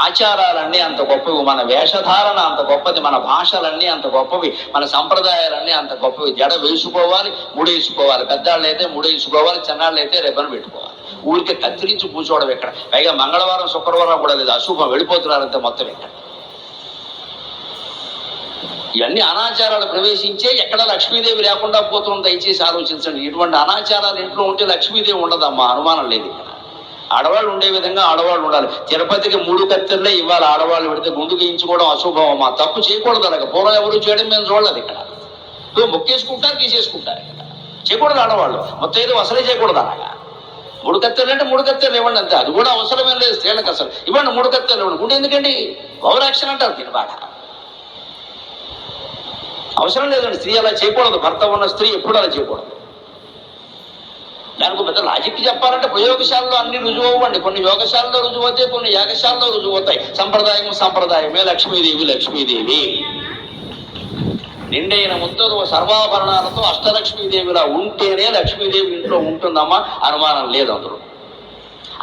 ఆచారాలన్నీ అంత గొప్పవి, మన వేషధారణ అంత గొప్పది, మన భాషలన్నీ అంత గొప్పవి, మన సంప్రదాయాలన్నీ అంత గొప్పవి. జడ వేసుకోవాలి, ముడేసుకోవాలి, పెద్దాళ్ళు అయితే ముడేసుకోవాలి, చిన్నాళ్ళు అయితే రిబ్బన్ పెట్టుకోవాలి. ఊరికే కత్తిరించి కూర్చోవడం ఎక్కడ, పైగా మంగళవారం శుక్రవారం కూడా లేదు, అశుభం, వెళ్ళిపోతున్నారంటే మొత్తం ఎక్కడ. ఇవన్నీ అనాచారాలు ప్రవేశించే ఎక్కడ లక్ష్మీదేవి లేకుండా పోతుంది. దయచేసి ఆలోచించండి. ఇటువంటి అనాచారాలు ఇంట్లో ఉంటే లక్ష్మీదేవి ఉండదమ్మా, అనుమానం లేదు. ఇక్కడ ఆడవాళ్ళు ఉండే విధంగా ఆడవాళ్ళు ఉండాలి. తిరుపతికి 3 కత్తెర్లే ఇవ్వాలి. ఆడవాళ్ళు పెడితే గుండు గీయించుకోవడం అశుభం అమ్మా, తప్పు చేయకూడదు. అలాగే పూర్వం ఎవరు చేయడం మేము చూడలేదు. ఇక్కడ మొక్కేసుకుంటారు, తీసేసుకుంటారు. ఇక్కడ చేయకూడదు. ఆడవాళ్ళు మొత్తం ఏదో అసలే చేయకూడదు. అలాగా 3 కత్తెర్లు అంటే 3 కత్తెర్లు ఇవ్వండి అంతే. అది కూడా అవసరమేం లేదు స్త్రీలకు. అసలు ఇవ్వండి 3 కత్తెర్లు ఇవ్వండి. గుండె ఎందుకండి? ఓవర్ యాక్షన్ అంటారు దీని బాధ. అవసరం లేదండి. స్త్రీ అలా చేయకూడదు. భర్త ఉన్న స్త్రీ ఎప్పుడు అలా చేయకూడదు. దానికి పెద్ద లాజిక్ చెప్పాలంటే ప్రయోగశాలలో అన్ని రుజువు అవ్వండి. కొన్ని యోగశాలలో రుజువు అవుతాయి, కొన్ని యాగశాలలో రుజువు అవుతాయి. సంప్రదాయమే లక్ష్మీదేవి. లక్ష్మీదేవి నిండైన ముద్దరు సర్వాభరణాలతో అష్టలక్ష్మీదేవిలా ఉంటేనే లక్ష్మీదేవి ఇంట్లో ఉంటుందమ్మా, అనుమానం లేదు అందులో.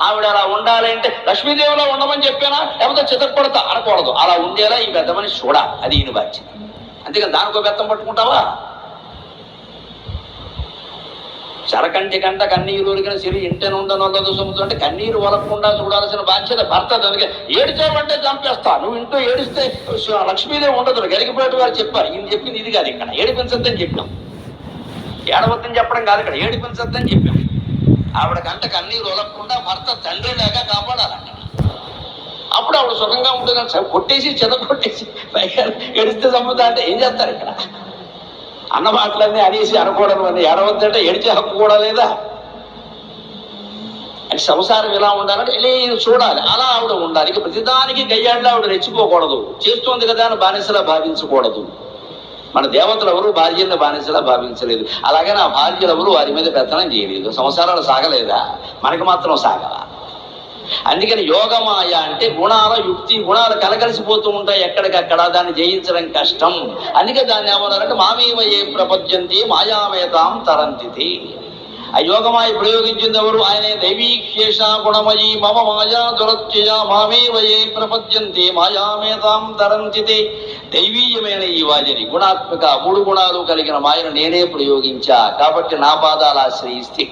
ఆవిడ అలా ఉండాలి అంటే లక్ష్మీదేవిలో ఉండమని చెప్పానా, లేకపోతే చితక్కొడతా అనకూడదు. అలా ఉండేలా ఈ పెద్ద మనిషి చూడాలి. అది ఈయన బాధ్యత. అంతేకాని దానికో బెత్తం పట్టుకుంటావా? చరకంటి కంట కన్నీరు ఒరిగిన సిరి ఇంటెను ఉండనొల్లదు సొమ్ముతో అంటే కన్నీరు వలకుండా చూడాల్సిన బాధ్యత భర్త. దానికి ఏడిచావంటే చంపేస్తా. నువ్వు ఇంట్లో ఏడిస్తే లక్ష్మీదేవి ఉండదు. గరిగిపోయేట వారు చెప్పారు. ఈయన చెప్పింది ఇది కాదు. ఇక్కడ ఏడిపించద్దని చెప్పాం. ఏడవద్దని చెప్పడం కాదు, ఇక్కడ ఏడిపించద్దని చెప్పాం. ఆవిడ కంట కన్నీరు వలకుండా భర్త తండ్రిలాగా కాపాడాలంట. అప్పుడు ఆవిడ సుఖంగా ఉంటుంది. కొట్టేసి చెదకొట్టేసి పైగా ఏడిస్తే చంపుతా అంటే ఏం చేస్తారు? ఇక్కడ అన్న మాటలన్నీ అనేసి అనకూడదు అని ఏడవద్దంటే ఏడిచే హక్కు కూడా లేదా? అంటే సంసారం ఎలా ఉండాలంటే ఇలా చూడాలి. అలా ఆవిడ ఉండాలి. ఇక ప్రతిదానికి గయ్యాడిలో ఆవిడ రెచ్చిపోకూడదు. చేస్తోంది కదా అని బానిసలా భావించకూడదు. మన దేవతలు ఎవరు భార్యలను బానిసలా భావించలేదు. అలాగే నా భార్యలు ఎవరు వారి మీద పెత్తనం చేయలేదు. సంసారాలు సాగలేదా? మనకి మాత్రం సాగలా. అందుకని యోగమాయ అంటే గుణాల యుక్తి, గుణాలు కలగలిసిపోతూ ఉంటాయి ఎక్కడికక్కడ. దాన్ని జయించడం కష్టం. అందుకే దాన్ని ఏమన్నారంటే మామేవయే ప్రపద్యంతి మాయామయతాం తరంతితి. ఆ యోగమాయ ప్రయోగించింది ఎవరు? ఆయనే. దైవీక్షేష గుణమయీ మమ మాయా దురత్యయ మామేవయే ప్రపద్యంతి మాయామయతాం తరంతితి. దైవీయమైన ఈ వాజని గుణాత్మక 3 గుణాలు కలిగిన మాయను నేనే ప్రయోగించా కాబట్టి నా పాదాలు ఆశ్రయిస్తే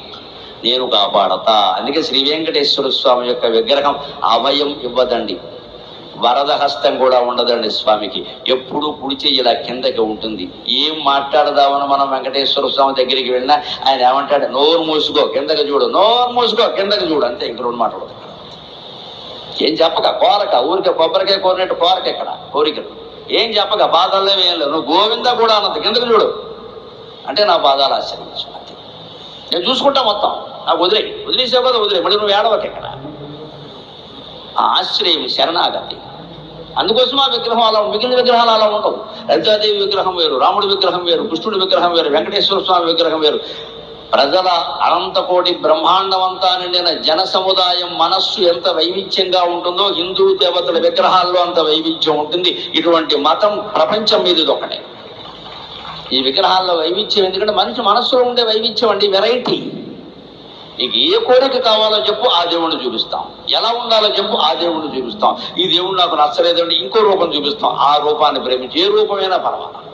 నేను కాపాడతా. అందుకే శ్రీ వెంకటేశ్వర స్వామి యొక్క విగ్రహం అభయం ఇవ్వదండి, వరద హస్తం కూడా ఉండదండి స్వామికి. ఎప్పుడు కుడి చెయ్యి ఇలా కిందకి ఉంటుంది. ఏం మాట్లాడదామని మనం వెంకటేశ్వర స్వామి దగ్గరికి వెళ్ళినా ఆయన ఏమంటాడు? నోరు మూసుకో కిందకి చూడు, నోరు మూసుకో కిందకి చూడు, అంతే. ఇంక 2 మాటలు ఏం చెప్పక కోరక, ఊరికే కొబ్బరికాయ కోరినట్టు కోరక. ఇక్కడ కోరికలు ఏం చెప్పక, బాధల్లో ఏం లేదు. నువ్వు గోవింద కూడా అన్నది కిందకి చూడు అంటే నా పాదాలు ఆశ్రయించు, అంతే. నేను చూసుకుంటా మొత్తం. నాకు వదిలేసావు కదా, వదిలే. మళ్ళీ నువ్వు ఏడవక. ఇక్కడ ఆశ్రయం శరణాగతి. అందుకోసం ఆ విగ్రహం అలా, మిగిలిన విగ్రహాలు అలా ఉండవు. లలితాదేవి విగ్రహం వేరు, రాముడి విగ్రహం వేరు, కృష్ణుడి విగ్రహం వేరు, వెంకటేశ్వర స్వామి విగ్రహం వేరు. ప్రజల అనంతకోటి బ్రహ్మాండమంతా నిండిన జన సముదాయం మనస్సు ఎంత వైవిధ్యంగా ఉంటుందో హిందూ దేవతల విగ్రహాల్లో అంత వైవిధ్యం ఉంటుంది. ఇటువంటి మతం ప్రపంచం మీద ఒకటే. ఈ విగ్రహాల్లో వైవిధ్యం ఎందుకంటే మనిషి మనస్సులో ఉండే వైవిధ్యం అండి, వెరైటీ. నీకు ఏ కోరిక కావాలో చెప్పు, ఆ దేవుణ్ణి చూపిస్తాం. ఎలా ఉండాలో చెప్పు, ఆ దేవుణ్ణి చూపిస్తాం. ఈ దేవుడు నాకు నచ్చలేదండి, ఇంకో రూపం చూపిస్తాం. ఆ రూపాన్ని ప్రేమించి ఏ రూపమైనా పర్వాలేదు.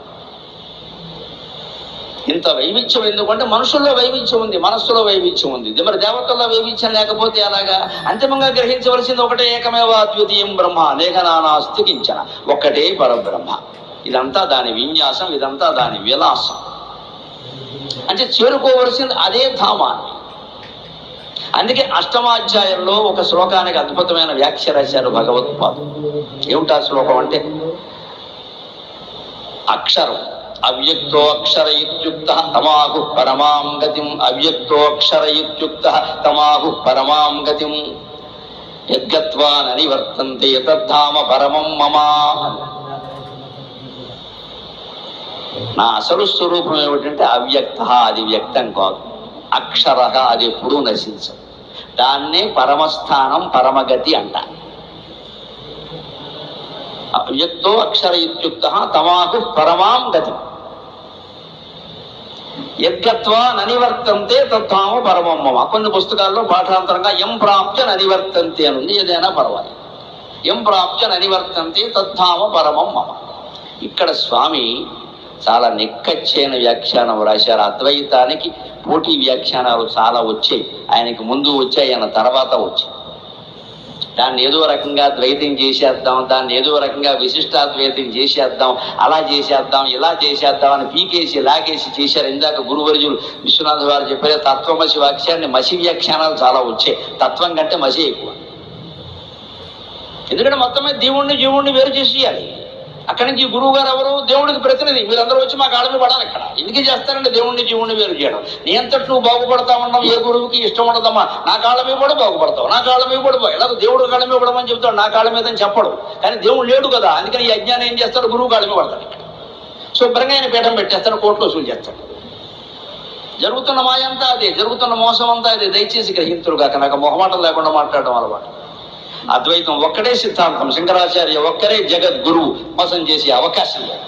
ఇంత వైవిధ్యం ఎందుకంటే మనుషుల్లో వైవిధ్యం ఉంది, మనస్సులో వైవిధ్యం ఉంది. మరి దేవతల్లో వైవిధ్యం లేకపోతే అలాగా? అంతిమంగా గ్రహించవలసింది ఒకటే, ఏకమేవ అద్వితీయం బ్రహ్మ అనేక నానాస్తి కించన. ఒక్కటే పరబ్రహ్మ. ఇదంతా దాని విన్యాసం, ఇదంతా దాని విలాసం. అంటే చేరుకోవలసింది అదే ధామాన్ని. అందుకే అష్టమాధ్యాయంలో ఒక శ్లోకానికి అద్భుతమైన వ్యాఖ్య రాశారు భగవత్పాదు. ఏమిటా శ్లోకం అంటే, అక్షరం అవ్యక్తో అక్షర ఇత్యుక్త తమాహు పరమాం గతిం. అవ్యక్తో అక్షర ఇత్యుక్త తమాహు పరమాం గతిం. యద్గత్వా ననివర్తంతే తద్ధామ పరమం మమ. నా అసలు స్వరూపం ఏమిటంటే అవ్యక్త, అది వ్యక్తం కాదు. అక్షర, అది ఎప్పుడూ నశించదు. దాన్నే పరమస్థానం, పరమగతి అంట. అవ్యక్తో అక్షర ఇత్యుక్త తమాహు పరమాం గతి. యద్గత్వా ననివర్తంతే తద్ధామ పరమం మమ. కొన్ని పుస్తకాల్లో పాఠాంతరంగా ఎం ప్రాప్య ననివర్తంతే అని ఉంది. ఏదైనా పర్వాలేదు. ఎం ప్రాప్య ననివర్తంతే తద్ధామ పరమం మమ. ఇక్కడ స్వామి చాలా నిక్కచ్చైన వ్యాఖ్యానం రాశారు. అద్వైతానికి పోటీ వ్యాఖ్యానాలు చాలా వచ్చాయి. ఆయనకి ముందు వచ్చాయి, ఆయన తర్వాత వచ్చాయి. దాన్ని ఏదో రకంగా ద్వైతం చేసేద్దాం, దాన్ని ఏదో రకంగా విశిష్టాద్వైతం చేసేద్దాం, అలా చేసేద్దాం, ఇలా చేసేద్దాం అని పీకేసి లాగేసి చేశారు. ఇందాక గురువర్యులు విశ్వనాథ వారు చెప్పారు, తత్వమసి వాక్యాన్ని మసి వ్యాఖ్యానాలు చాలా వచ్చాయి. తత్వం కంటే మసి ఎక్కువ. ఎందుకంటే మొత్తమే జీవుణ్ణి వేరు చేసేయాలి. అక్కడి నుంచి గురువు గారు ఎవరు? దేవుడికి ప్రతినిధి. మీరందరూ వచ్చి మా కాళ్ళ మీద పడాలి. ఇక్కడ ఎందుకు చేస్తారంటే జీవుణ్ణి వేరు చేయడం. నీ అంతటి నువ్వు బాగుపడతా ఉన్నావు, ఏ గురువుకి ఇష్టం ఉండదమ్మా. నా కాళ్ళ మీద కూడా బాగుపడతావు, నా కాళ్ళ మీద కూడా ఎలా దేవుడు కాళ్ళ మీద పడమని చెప్తాడు, నా కాళ్ళ మీద అని చెప్పడు. కానీ దేవుడు లేడు కదా, అందుకని ఈ అజ్ఞానం ఏం చేస్తాడు? గురువు కాళ్ళ మీద పడతాడు. ఇక్కడ శుభ్రంగా ఆయన పీఠం పెట్టేస్తాడు, కోట్లు వసూలు చేస్తాడు. జరుగుతున్న మాయ అంతా అదే, జరుగుతున్న మోసం అంతా అదే. దయచేసి గ్రహింతురు కాక నాకు మొహమాటం లేకుండా మాట్లాడడం అలవాటు. అద్వైతం ఒక్కడే సిద్ధాంతం, శంకరాచార్య ఒక్కరే జగద్గురువు, మోసం చేసే అవకాశం లేదు.